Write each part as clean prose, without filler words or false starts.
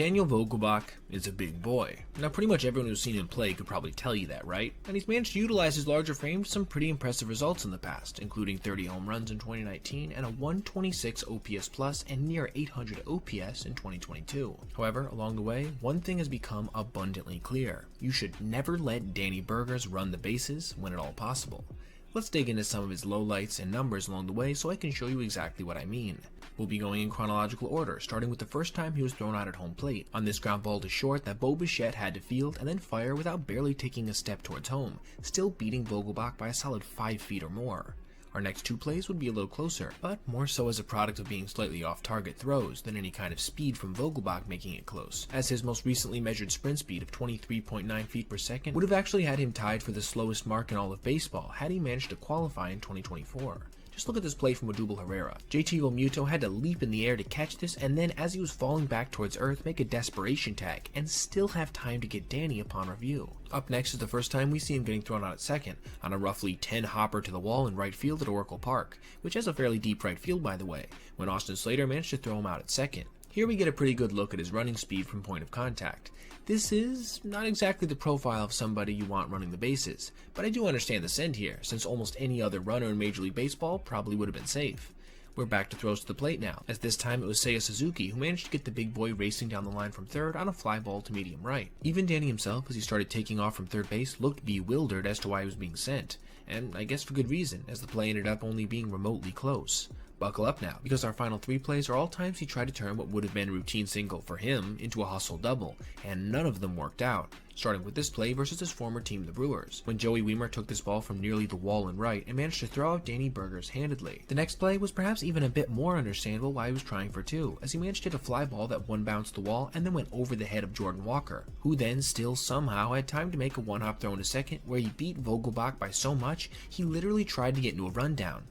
Daniel Vogelbach is a big boy. Now pretty much everyone who's seen him play could probably tell you that, right? And he's managed to utilize his larger frame to some pretty impressive results in the past, including 30 home runs in 2019 and a 126 OPS plus and near 800 OPS in 2022. However, along the way, one thing has become abundantly clear. You should never let Danny Burgers run the bases when at all possible. Let's dig into some of his lowlights and numbers along the way so I can show you exactly what I mean. We'll be going in chronological order, starting with the first time he was thrown out at home plate, on this ground ball to short that Bo Bichette had to field and then fire without barely taking a step towards home, still beating Vogelbach by a solid 5 feet or more. Our next two plays would be a little closer, but more so as a product of being slightly off-target throws than any kind of speed from Vogelbach making it close, as his most recently measured sprint speed of 23.9 feet per second would have actually had him tied for the slowest mark in all of baseball had he managed to qualify in 2024. Just look at this play from Odubel Herrera. JT Realmuto had to leap in the air to catch this, and then as he was falling back towards earth, make a desperation tag, and still have time to get Danny upon review. Up next is the first time we see him getting thrown out at second, on a roughly 10 hopper to the wall in right field at Oracle Park, which has a fairly deep right field by the way, when Austin Slater managed to throw him out at second. Here we get a pretty good look at his running speed from point of contact. This is not exactly the profile of somebody you want running the bases, but I do understand the send here, since almost any other runner in Major League Baseball probably would have been safe. We're back to throws to the plate now, as this time it was Seiya Suzuki who managed to get the big boy racing down the line from third on a fly ball to medium right. Even Danny himself, as he started taking off from third base, looked bewildered as to why he was being sent, and I guess for good reason, as the play ended up only being remotely close. Buckle up now, because our final three plays are all times he tried to turn what would have been a routine single for him into a hustle double, and none of them worked out, starting with this play versus his former team the Brewers, when Joey Wiemer took this ball from nearly the wall and right and managed to throw out Danny Burgers handedly. The next play was perhaps even a bit more understandable why he was trying for two, as he managed to hit a fly ball that one bounced the wall and then went over the head of Jordan Walker, who then still somehow had time to make a one-hop throw into second where he beat Vogelbach by so much he literally tried to get into a rundown.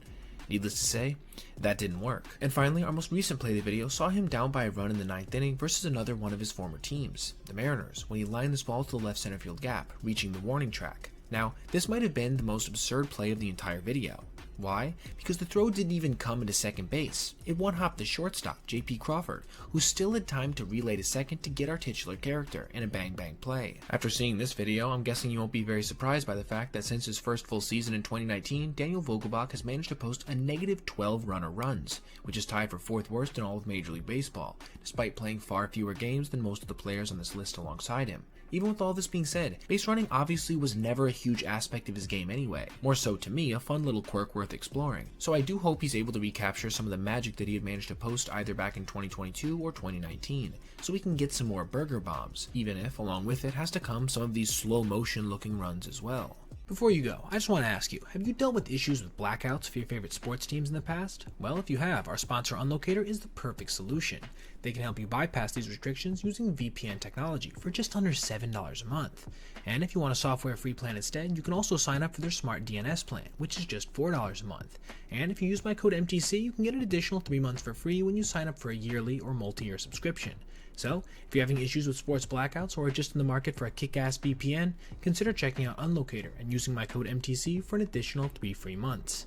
Needless to say, that didn't work. And finally, our most recent play of the video saw him down by a run in the 9th inning versus another one of his former teams, the Mariners, when he lined this ball to the left center field gap, reaching the warning track. Now, this might have been the most absurd play of the entire video. Why? Because the throw didn't even come into second base. It one-hopped the shortstop, J.P. Crawford, who still had time to relay to second to get our titular character in a bang-bang play. After seeing this video, I'm guessing you won't be very surprised by the fact that since his first full season in 2019, Daniel Vogelbach has managed to post a negative 12 runner runs, which is tied for 4th worst in all of Major League Baseball, despite playing far fewer games than most of the players on this list alongside him. Even with all this being said, base running obviously was never a huge aspect of his game anyway, more so to me a fun little quirk worth exploring, so I do hope he's able to recapture some of the magic that he had managed to post either back in 2022 or 2019, so we can get some more burger bombs, even if along with it has to come some of these slow motion looking runs as well. Before you go, I just want to ask you, have you dealt with issues with blackouts for your favorite sports teams in the past? Well, if you have, our sponsor Unlocator is the perfect solution. They can help you bypass these restrictions using VPN technology for just under $7 a month. And if you want a software-free plan instead, you can also sign up for their Smart DNS plan, which is just $4 a month. And if you use my code MTC, you can get an additional 3 months for free when you sign up for a yearly or multi-year subscription. So, if you're having issues with sports blackouts or are just in the market for a kick-ass VPN, consider checking out Unlocator and using my code MTC for an additional 3 free months.